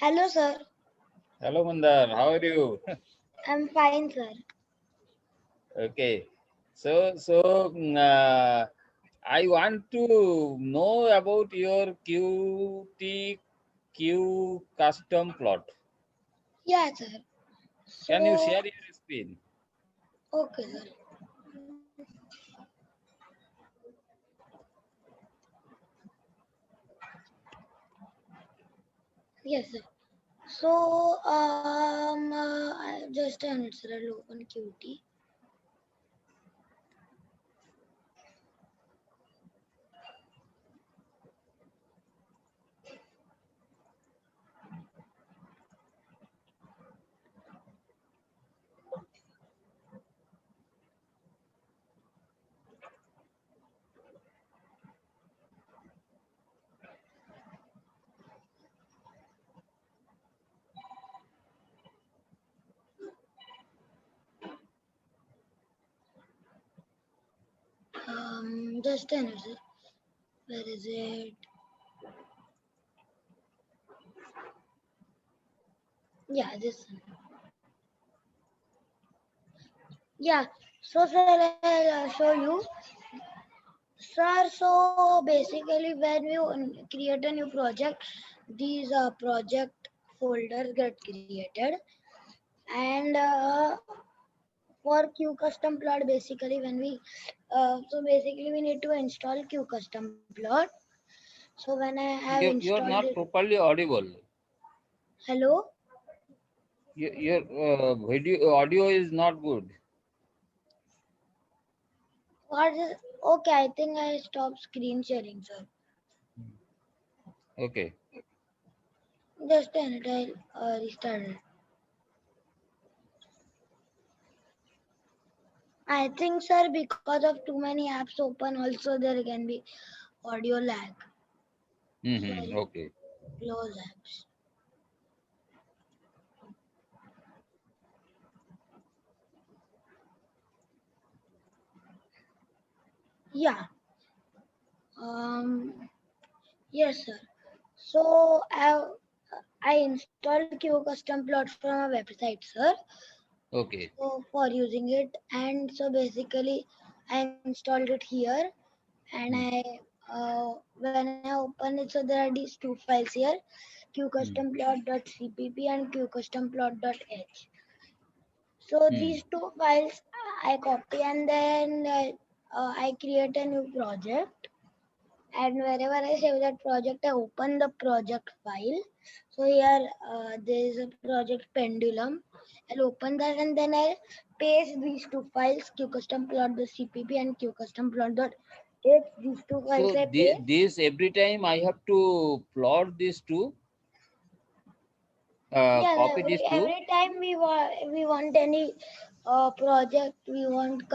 Hello, sir. Hello, Mandar. How are you? I'm fine, sir. Okay. So, I want to know about your QTQ custom plot. Yeah, sir. Can you So, share your screen? okay, sir. Yes, sir. So, just a minute, sir. I'll open QT. Just a minute, sir. Where is it? Yeah, this one. Yeah. So, sir, I'll show you. Sir, so basically, when you create a new project, these project folders get created, and for Qcustom plot, basically, when we basically we need to install Qcustom plot. So when I have You're installed not it, properly audible. hello, Your video audio is not good. what is okay? I think I stopped screen sharing, sir. Okay. Just a minute, I'll restart it. I think, sir, because of too many apps open, also there can be audio lag. So Mm-hmm. I'll Okay. close apps. Yeah. Um. Yes, sir. So I installed Qcustom plot from a website, sir. Okay. So for using it, and so basically I installed it here, and Mm. when I open it, so there are these two files here, Mm. qcustomplot.cpp and qcustomplot.h. So Mm. these two files I copy, and then I create a new project, and wherever I save that project, I open the project file. So here there is a project pendulum. I'll open that, and then I'll paste these two files, qcustomplot.cpp and qcustomplot.h. These two files So I paste. this every time I have to plot these two, Yes, copy these two. every time we want any project, we want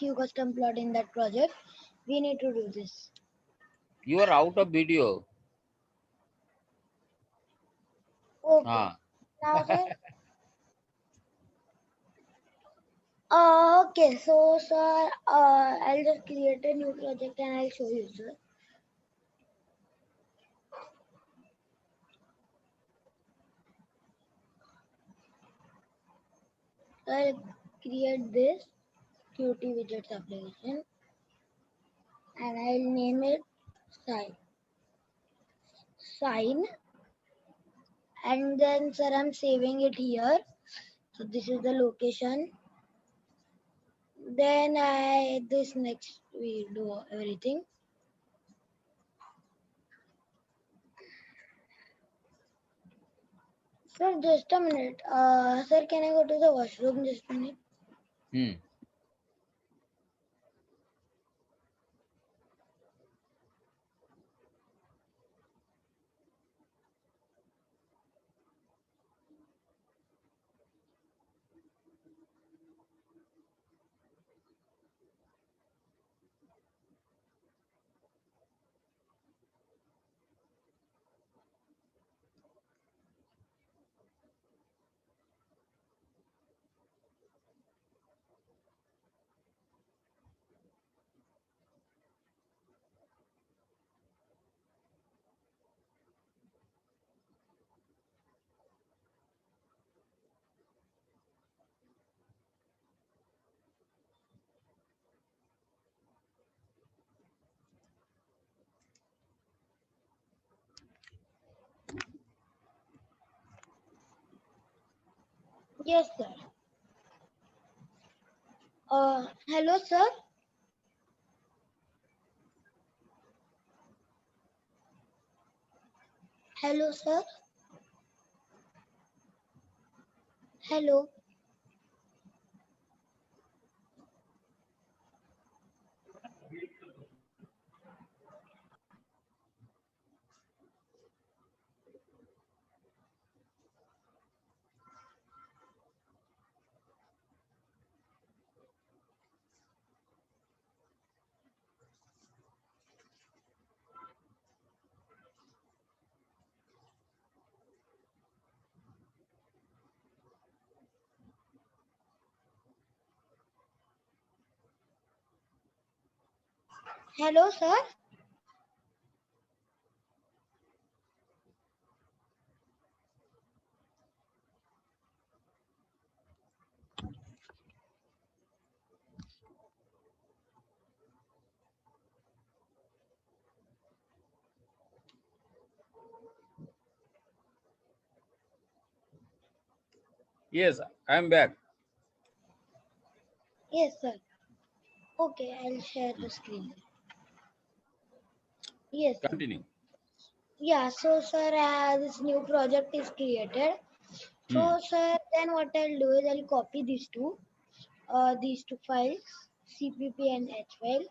qcustom plot in that project, we need to do this. You are out of video. Okay. Ah. Now, sir. Okay, so sir, I'll just create a new project and I'll show you, sir. I'll create this Qt widgets application and I'll name it sign. Sign, and then sir, I'm saving it here. So this is the location. Then this next we do everything. Sir, just a minute. Sir, can I go to the washroom just a minute? Hmm. Yes, sir. Hello, sir. Hello, sir. Hello. Hello, sir. Yes, I'm back. Yes, sir. Okay, I'll share the screen. Yes, sir. Continue. Yeah, so sir, this new project is created. Hmm. So sir, then what I'll do is I'll copy these two files, CPP and H file,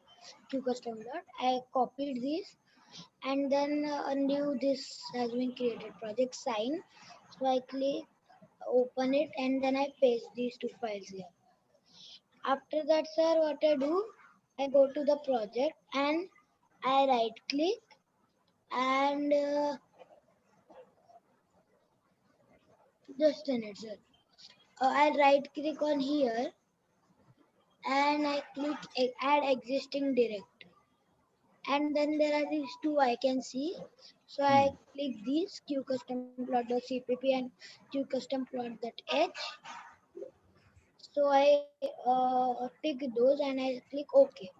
Qcustom dot. I copied these, and then a new this has been created project sign. So I click open it, and then I paste these two files here. After that, sir, what I do, I go to the project and I right click and just a minute, sir. I right click on here and I click add existing directory. And then there are these two I can see. So Hmm. I click these qcustom.cpp and qcustom.h. So I tick those and I click OK.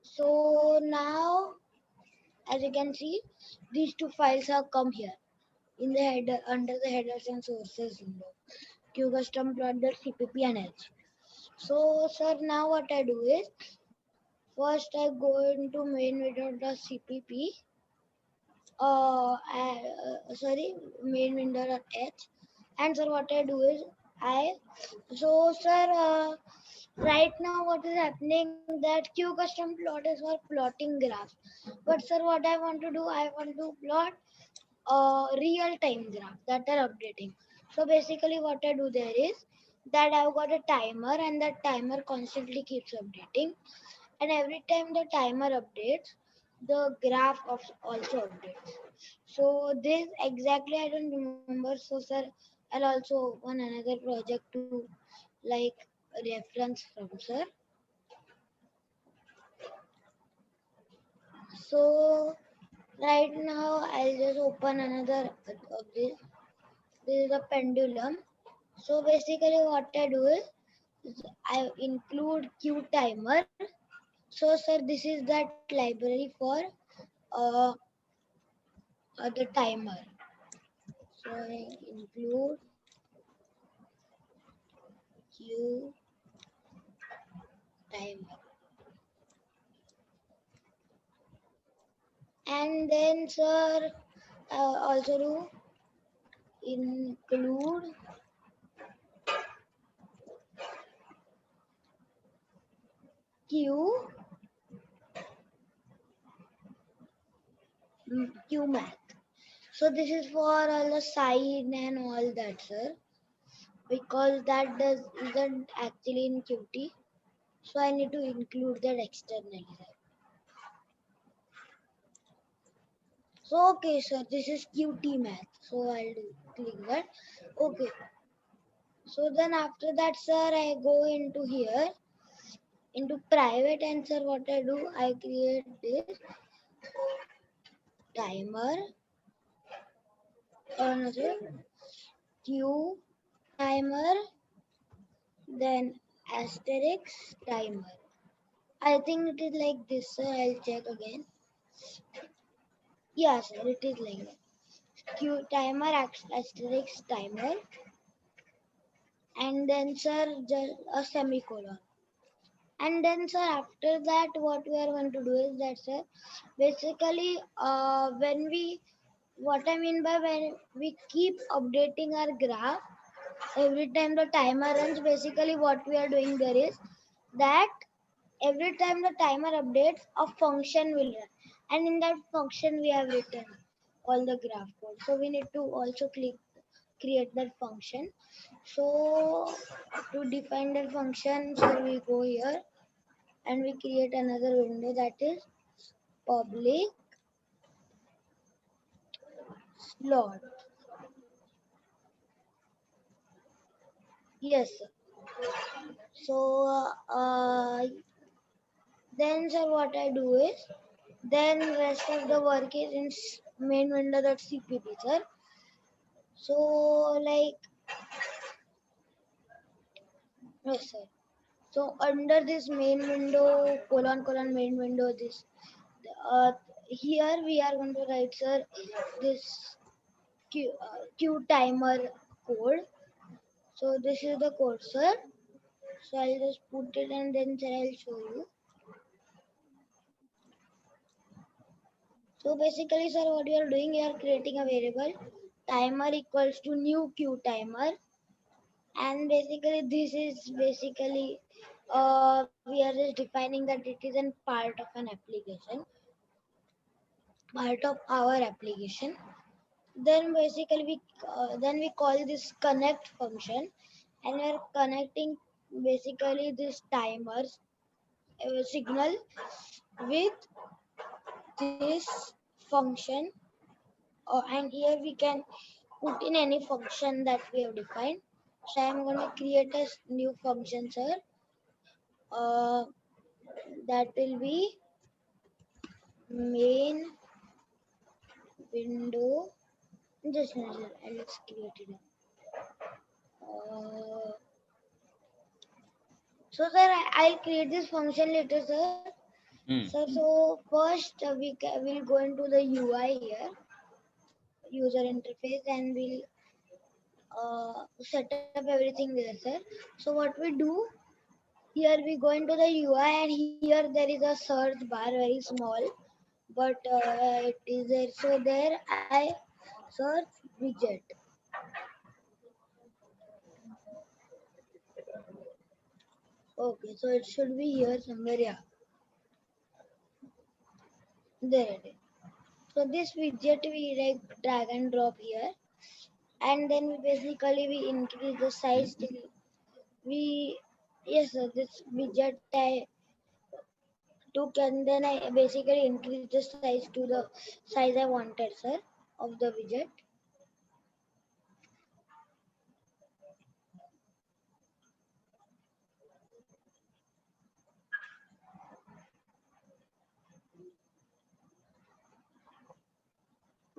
So now, as you can see, these two files have come here in the header under the headers and sources window. Qcustom.cpp and h. So, sir, now what I do is first I go into main window.cpp. Sorry, main window.h. And sir, what I do is I so sir, right now what is happening that Qcustom plot is for plotting graphs. But sir, what I want to do, I want to plot real time graph that are updating. So basically, what I do there is that I've got a timer, and that timer constantly keeps updating. And every time the timer updates, the graph of also updates. So this exactly I don't remember. So sir, I'll also open another project to like reference from sir. So right now I'll just open another of this. This is a pendulum. So basically what I do is I include Q timer. So sir, this is that library for uh, the timer. So I include Q timer. And then sir, also do include Q Q math. So this is for all the sign and all that, sir, because that does isn't actually in Qt. So I need to include that externally. So okay, sir, this is Qt math. So I'll do, click that. Okay. So then after that, sir, I go into here into private, and sir, what I do, I create this timer. No, sir, Q timer, then asterisk timer. I think it is like this, sir. I'll check again. Yeah, sir, it is like that. Q timer asterisk timer, and then sir just a semicolon. And then sir after that what we are going to do is that sir basically when we what I mean by when we keep updating our graph every time the timer runs, basically what we are doing there is that every time the timer updates a function will run, and in that function we have written all the graph code, so we need to also create that function. So to define that function, so we go here and we create another window, that is public slot. Yes sir. So then sir what I do is, then rest of the work is in main window.cpp sir. So like yes sir. So under this main window colon main window, this uh, here we are going to write sir this Q timer code. So this is the code sir. So I'll just put it and then sir I'll show you. So basically sir what you are doing, you are creating a variable timer equals to new Q timer, and basically this is basically we are just defining that it is a part of an application, part of our application. Then basically we call this connect function, and we are connecting basically this timers signal with this function, and here we can put in any function that we have defined. So I'm going to create a new function sir, uh, that will be main window. Just a minute, let's create it. So sir, I'll create this function later, sir. Hmm. So first we'll go into the UI here, user interface, and we'll set up everything there, sir. So what we do here, we go into the UI, and here there is a search bar, very small, but it is there. So there I search widget. Okay, so it should be here somewhere. Yeah, there it is. So this widget we like drag and drop here, and then we basically we increase the size till we, yes sir, this widget I took, and then I basically increase the size to the size I wanted sir of the widget.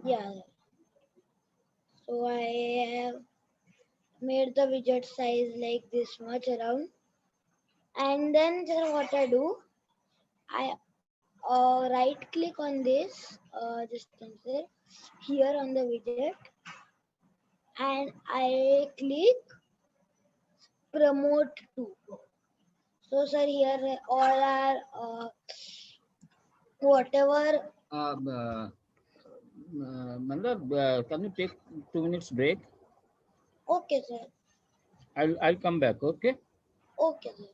Yeah, so I have made the widget size like this much around, and then sir what I do, I right click on this just sir here on the widget, and I click promote to. So sir here all are whatever. Mandar, can you take 2 minutes break? Okay sir. I'll come back. Okay. Okay sir.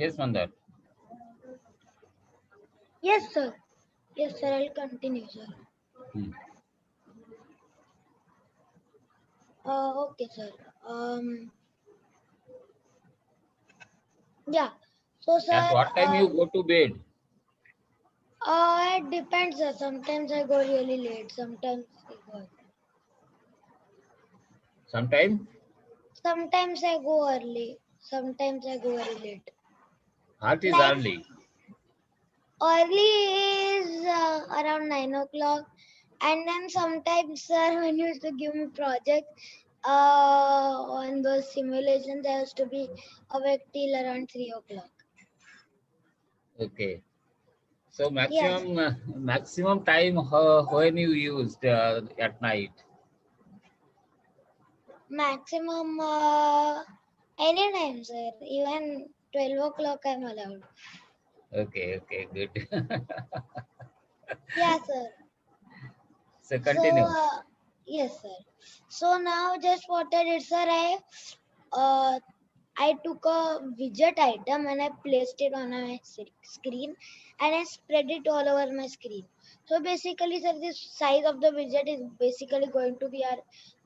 Yes, Mandar. Yes, sir. Yes, sir. I'll continue, sir. Hmm. Okay, sir. Yeah. So, At sir, what time you go to bed? it depends, sir. Sometimes I go really late. Sometimes I go. Sometime. Sometimes I go early. Sometimes I go very late. What is Like early? early is around 9 o'clock, and then sometimes, sir, when you used to give me projects on those simulations, I used to be awake till around 3 o'clock. Okay. So Yes, maximum time when you used at night. maximum anytime, sir. Even 12 o'clock, I'm allowed. Okay, okay, good. Yeah, sir. So So, continue. yes, sir. So now just what I did, sir, uh, I took a widget item and I placed it on my screen and I spread it all over my screen. So basically, sir, this size of the widget is basically going to be our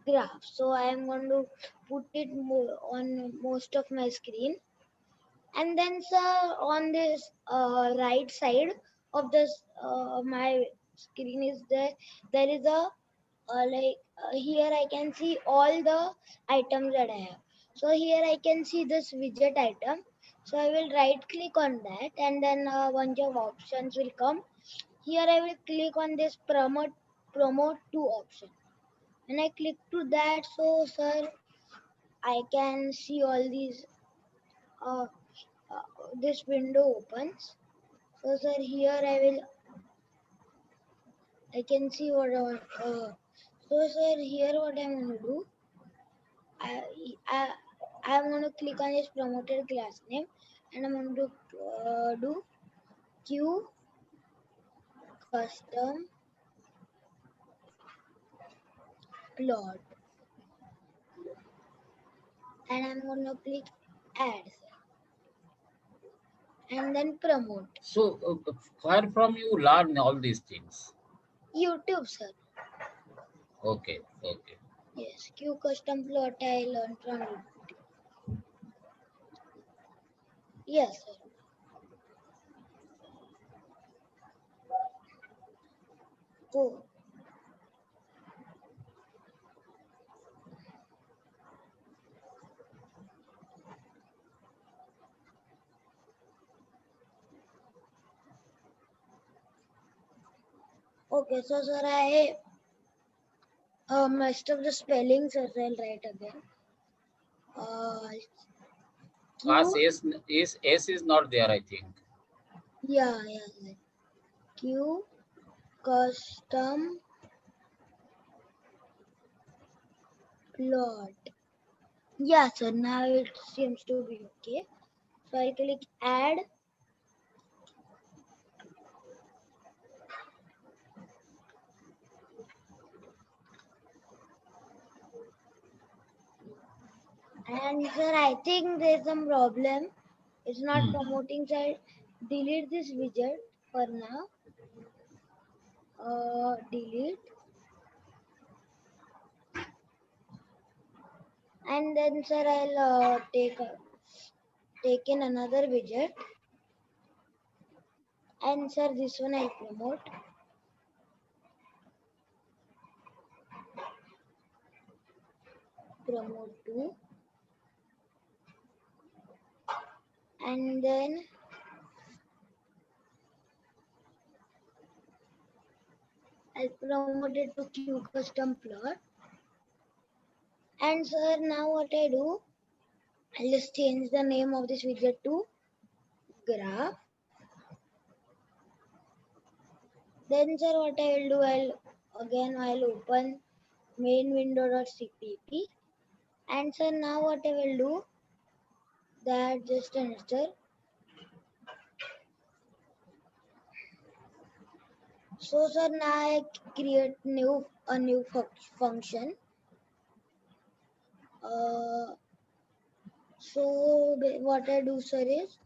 graph. So I am going to put it on most of my screen. And then, sir, on this right side of this my screen is there is a here I can see all the items that I have. So here I can see this widget item. So I will right click on that and then a bunch of options will come. Here I will click on this promote to option. When I click to that, so sir, I can see all these uh, this window opens. So sir, here I can see what so sir, here what I'm going to do, I, I, I'm going to click on this promoted class name and I'm going to do Q custom plot and I'm going to click add and then promote. So where from you learn all these things? YouTube, sir. Okay, okay. Yes, Q custom plot I learned from YouTube. Yes, sir. Oh, okay, so sir, I messed up the spelling, sir. I'll write again. Uh, As Q, S is not there, I think. yeah, yeah, yeah. Q custom plot. Yeah, sir. Now it seems to be okay. So I click add and sir, I think there's some problem. It's not Hmm. promoting side. Delete this widget for now. Delete and then sir, I'll take in another widget and sir, this one I'll promote to and then I'll promote it to Q custom plot. And sir, now what I do, I'll just change the name of this widget to graph. Then sir, what I will do, I'll open main window.cpp. And sir, now what I will do, that just enter. So sir, now I create a new function. Uh, so what I do, sir, is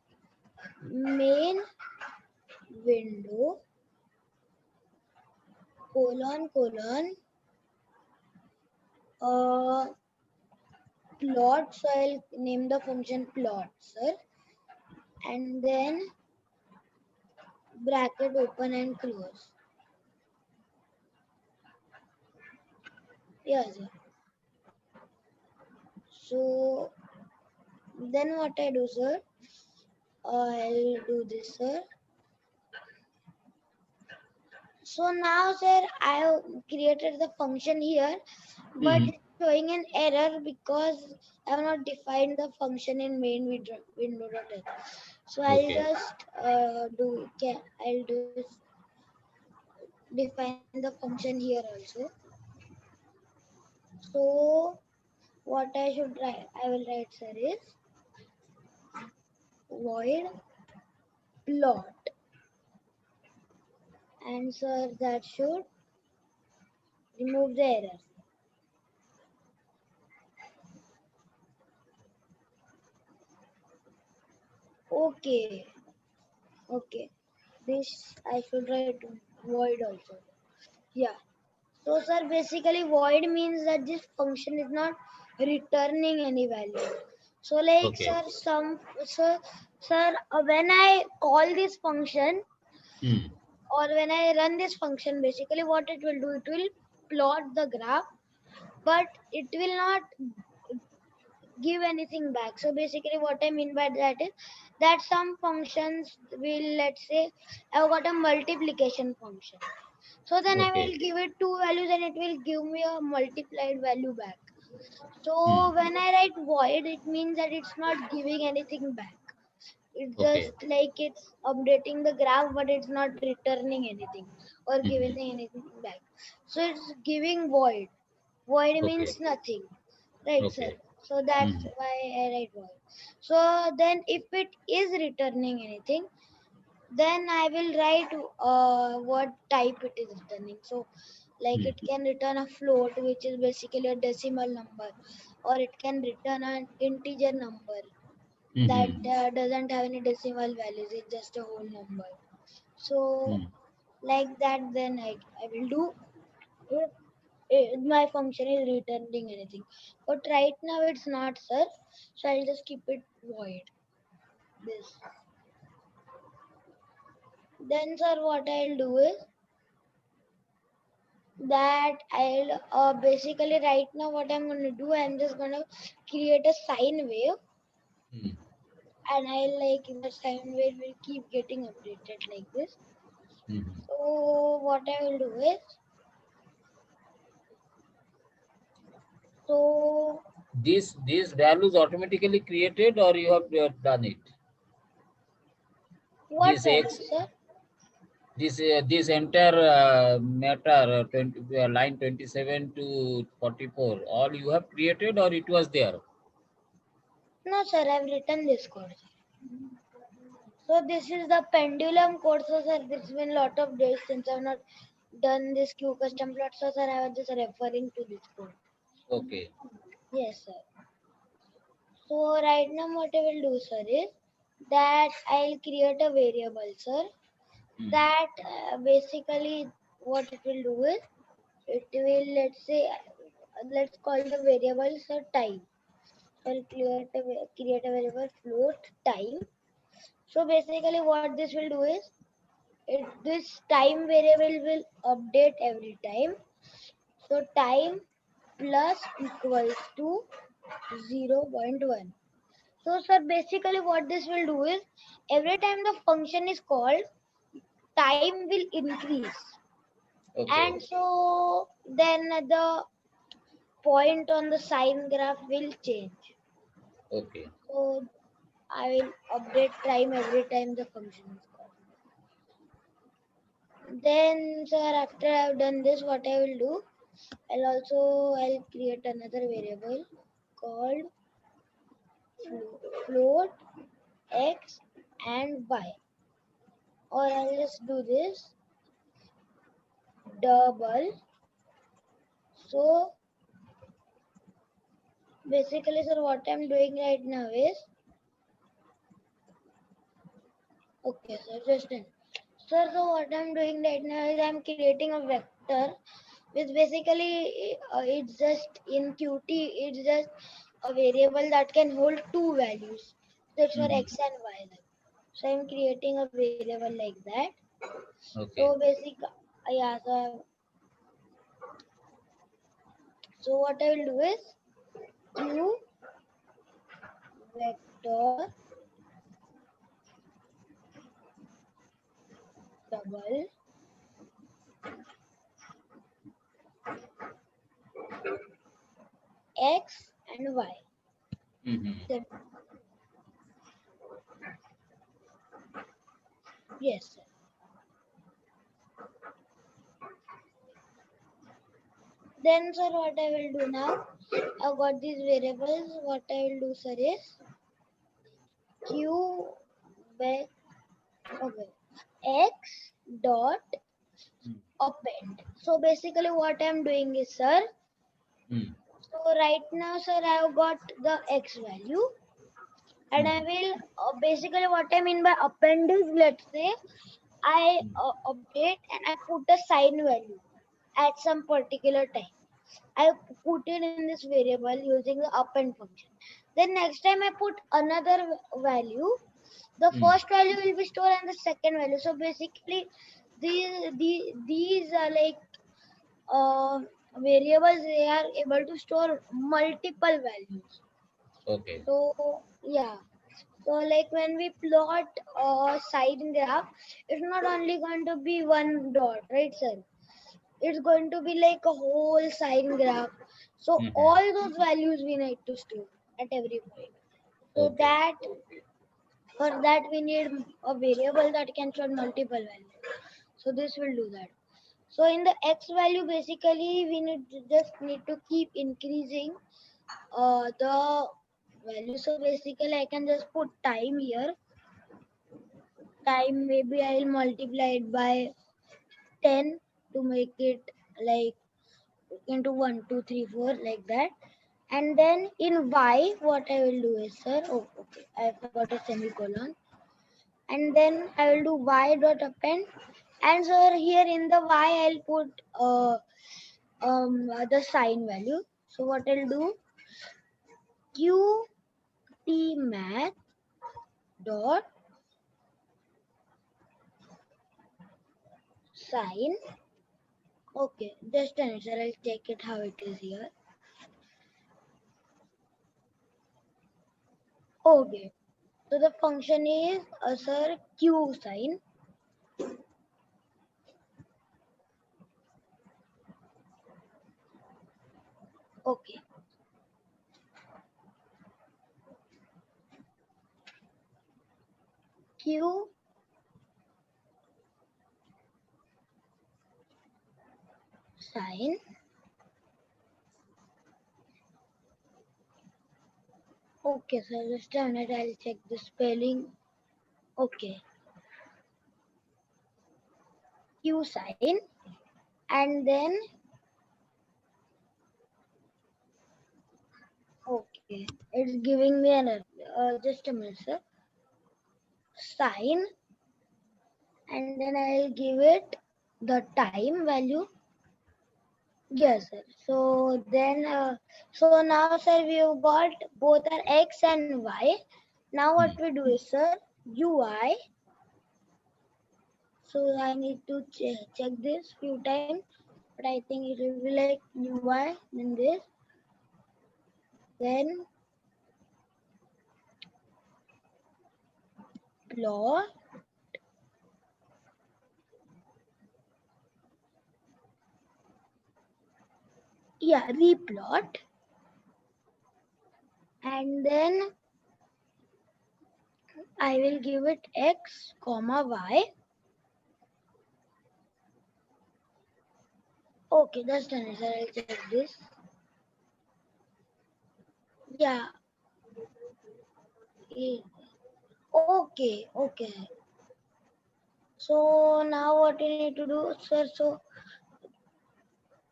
main window colon uh, plot. So I'll name the function plot, sir, and then bracket open and close. Yes, sir. So then what I do, sir? I'll do this, sir. So now, sir, I have created the function here, but Hmm. it's showing an error because I have not defined the function in main window.h. So I'll Okay. just I'll just define the function here also. So what I should write, I will write, sir, is void plot, and sir, that should remove the error. Okay, okay. This I should write void also. Yeah. So sir, basically void means that this function is not returning any value. So like Okay. sir, when I call this function Hmm. or when I run this function, basically what it will do, it will plot the graph, but it will not give anything back. So basically what I mean by that is that some functions will, let's say I've got a multiplication function. So then I Okay. will give it two values and it will give me a multiplied value back. Hmm. So when I write void, it means that it's not giving anything back. It's Okay. just like it's updating the graph, but it's not returning anything or Hmm. giving anything back. So it's giving void. Void Okay. means nothing, right, sir? Okay. So that's Hmm. why I write void. So then, if it is returning anything, then I will write what type it is returning. So, like Hmm. it can return a float, which is basically a decimal number, or it can return an integer number that Hmm. doesn't have any decimal values, it's just a whole number. So Hmm. like that, then I will do if my function is returning anything. But right now it's not, sir. So I'll just keep it void. This. Then, sir, what I'll do is that I'll basically right now what I'm gonna do, I'm just gonna create a sine wave, Hmm. and I'll like the sine wave will keep getting updated like this. Hmm. So what I will do is, so These values automatically created, or you have done it? what This value, x, sir? this entire matter, 20, line 27 to 44, all you have created, or it was there? No, sir, I've written this code. So this is the pendulum code. So sir, it's been lot of days since I've not done this Qcustom plot. So sir, I was just referring to this code. Okay. Yes, sir. So right now what I will do, sir, is that I'll create a variable, sir. Hmm. That basically what it will do is it will, let's say, let's call the variable, sir, time. So I'll create a variable float time. So basically what this will do is this time variable will update every time. So time plus equals to 0.1. So sir, basically what this will do is every time the function is called, time will increase. Okay. And so then the point on the sine graph will change. Okay. So I will update time every time the function is called. Then sir, after I've done this, what I will do, I'll create another variable called float x and y, or I'll just do this double. So basically, sir, what I'm doing right now is Okay, sir, just then. Sir, so what I'm doing right now is I'm creating a vector, which basically it's just in Qt, it's just a variable that can hold two values. That's for Hmm. x and y. So I'm creating a variable like that. So Okay. yeah, so what I will do is q vector double x and y. Hmm. That, yes, sir. Then, sir, what I will do now? I've got these variables. What I will do, sir, is q back okay x dot append. So basically, what I'm doing is, sir. Hmm. So right now, sir, I've got the x value, and I Hmm. will basically what I mean by append is, let's say I update and I put a sign value at some particular time. I put it in this variable using the append function. Then next time I put another value, the Hmm. first value will be stored and the second value. So basically, these are like uh, variables. They are able to store multiple values. Okay. So yeah. So like when we plot a sine graph, it's not only going to be one dot, right, sir? It's going to be like a whole sine graph. So Hmm. all those values we need to store at every point. So Okay. that for that we need a variable that can store multiple values. So this will do that. So in the x value, basically we need to keep increasing the value. So basically I can just put time here. Time maybe I'll multiply it by 10 to make it like into 1, 2, 3, 4 like that. And then in y, what I will do is, sir, oh, okay, I forgot a semicolon. And then I will do y dot append. And sir, here in the y, I'll put the sign value. So what I'll do, qt math dot sign. Okay, just a minute, sir. I'll check it how it is here. Okay, so the function is sir q sign. Okay, q sign. Okay, so just a minute. I'll check the spelling. Okay, q sign, and then okay, it's giving me an just a minute, sir. Sign, and then I'll give it the time value. Yes, sir. So then, so now, sir, we've got both our x and y. Now, what Hmm. we do is, sir, UI. So I need to check this few times, but I think it will be like UI, then this, then plot, yeah, replot, and then I will give it x, comma y. Okay, that's done, sir. I'll check this. Yeah. eh, Okay, okay. So now what we need to do, sir?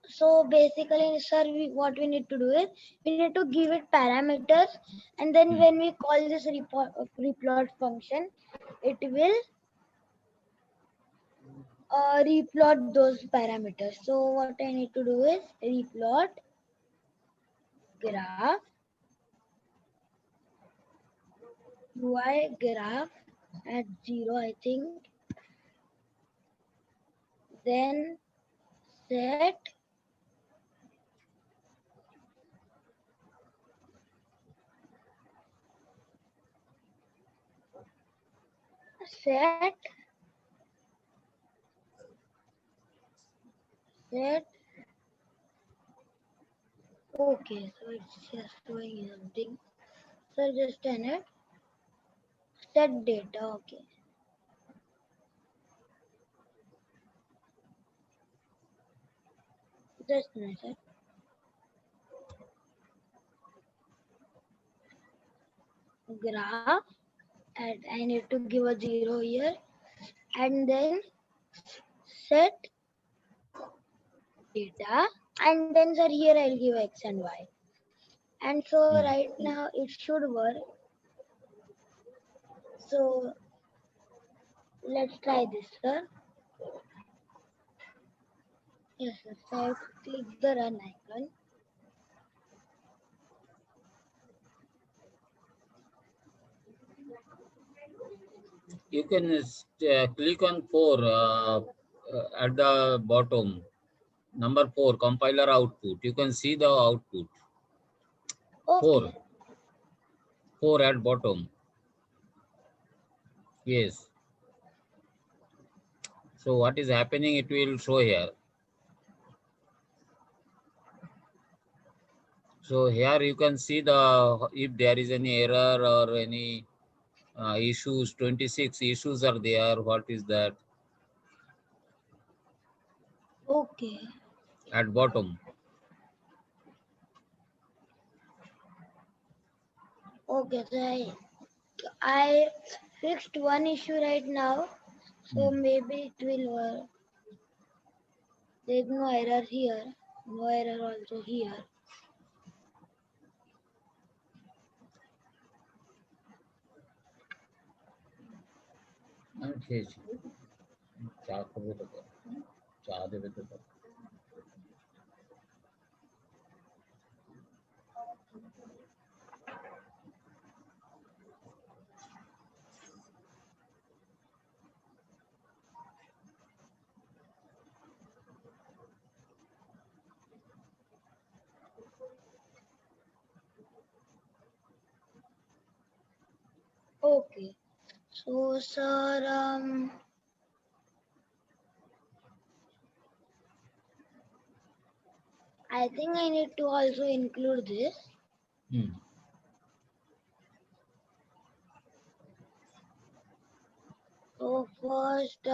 So basically, sir, what we need to do is we need to give it parameters, and then Hmm. when we call this replot function, it will. replot those parameters. So what I need to do is replot graph UI graph at 0, I think. Then set set set. Okay, so it's just showing something. So just an it. Set data. Okay. Just a minute. Graph, and I need to give a 0 here, and then set data, and then sir here I'll give x and y. And so Hmm. right now it should work. So let's try this, sir. Yes, sir. So I click the run icon. You can click on 4 at the bottom. Number 4, compiler output. You can see the output. Okay. 4, 4 at bottom. Yes. So what is happening? It will show here. So here you can see the if there is any error or any issues. 26 issues are there. What is that Okay. at bottom? Okay. So I fixed one issue right now. So Hmm. maybe it will work. There's no error here. No error also here. Okay. চা খাবো তো কর। চা দেবে তো কর। Okay. So sir, I think I need to also include this. Hmm. So first,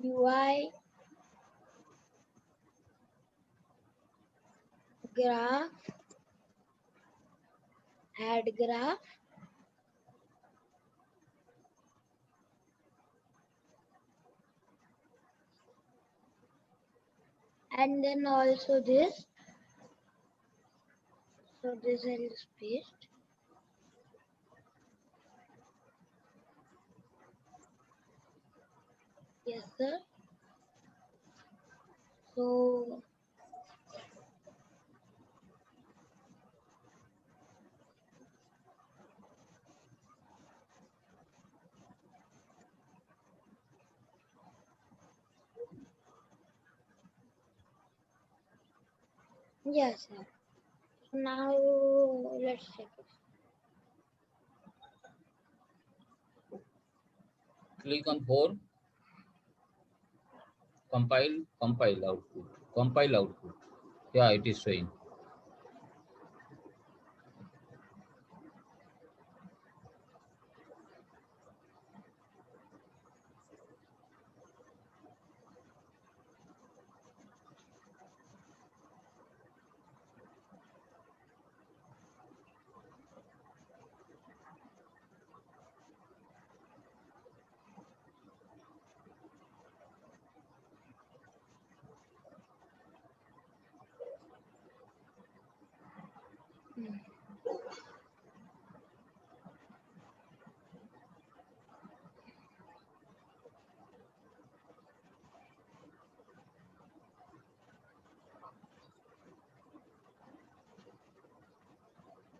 UI graph, add graph, and then also this. So this is paste. Yes, sir. So yes, sir. So now let's check it. Click on 4. Compile output. Compile output. Yeah, it is showing.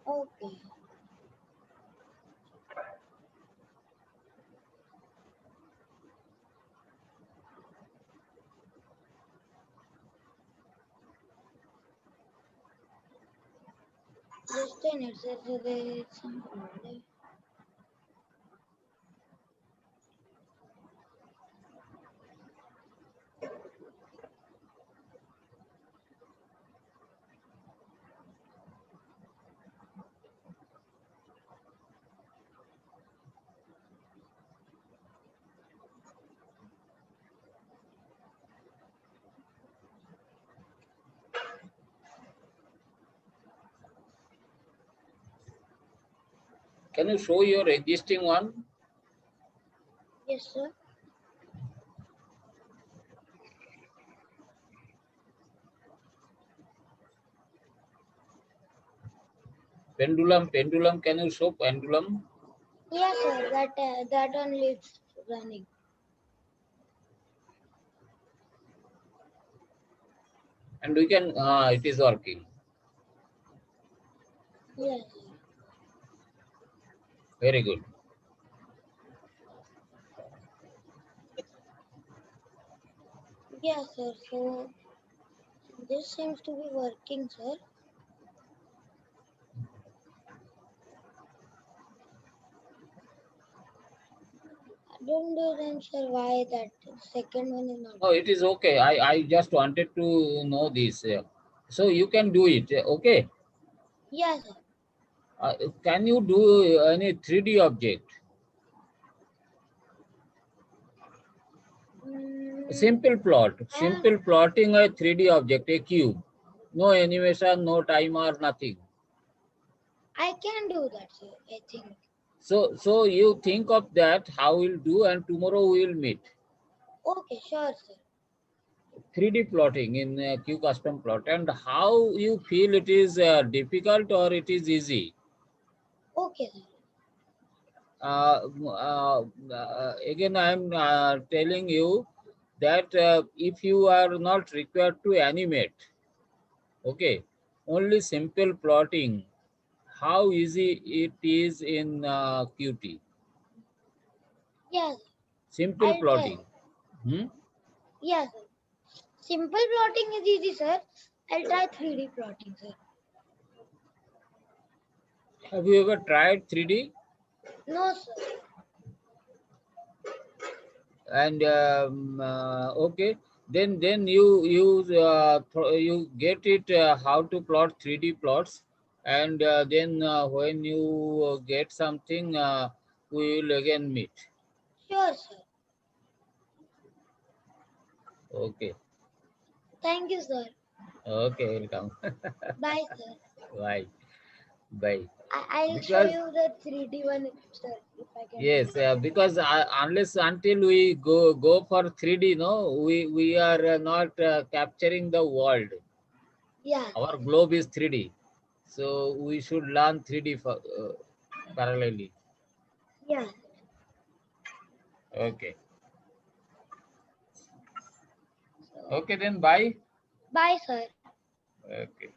Okay. Just a minute, sir. There is some problem. Can you show your existing one? Yes, sir. Pendulum. Can you show pendulum? Yes, sir. That only is running. And we can, it is working. Yes, sir. Very good. Yes, sir. So this seems to be working, sir. I don't know, sir, why that second one is not No, it is okay. I just wanted to know this. So you can do it. Okay. Yes, sir. Can you do any 3D object? Mm, Simple plot. I, Simple plotting a 3D object, a cube. No animation, no timer, nothing. I can do that, sir. I think. So you think of that, how we'll do, and tomorrow we will meet. Okay, sure, sir. 3D plotting in Qcustom plot, and how you feel it is difficult or it is easy. Okay, sir. Again, I am telling you that if you are not required to animate, okay, only simple plotting, how easy it is in Qt. Yes, Simple I'll try. plotting. Hmm? Yes, sir. Simple plotting is easy, sir. I'll try 3D plotting, sir. Have you ever tried 3D? No, sir. And okay, then you get it how to plot 3D plots, and then when you get something, we will again meet. Sure, sir. Okay. Thank you, sir. Okay, welcome. Bye, sir. Bye. Bye. I'll show Because you the 3D one, sir, if I can do yes, it. because unless until we go for 3D, no, we are not capturing the world. Yeah, Our globe is 3D, so we should learn 3D for, parallelly. yeah. Okay. So, Okay, then bye. bye, sir. Okay.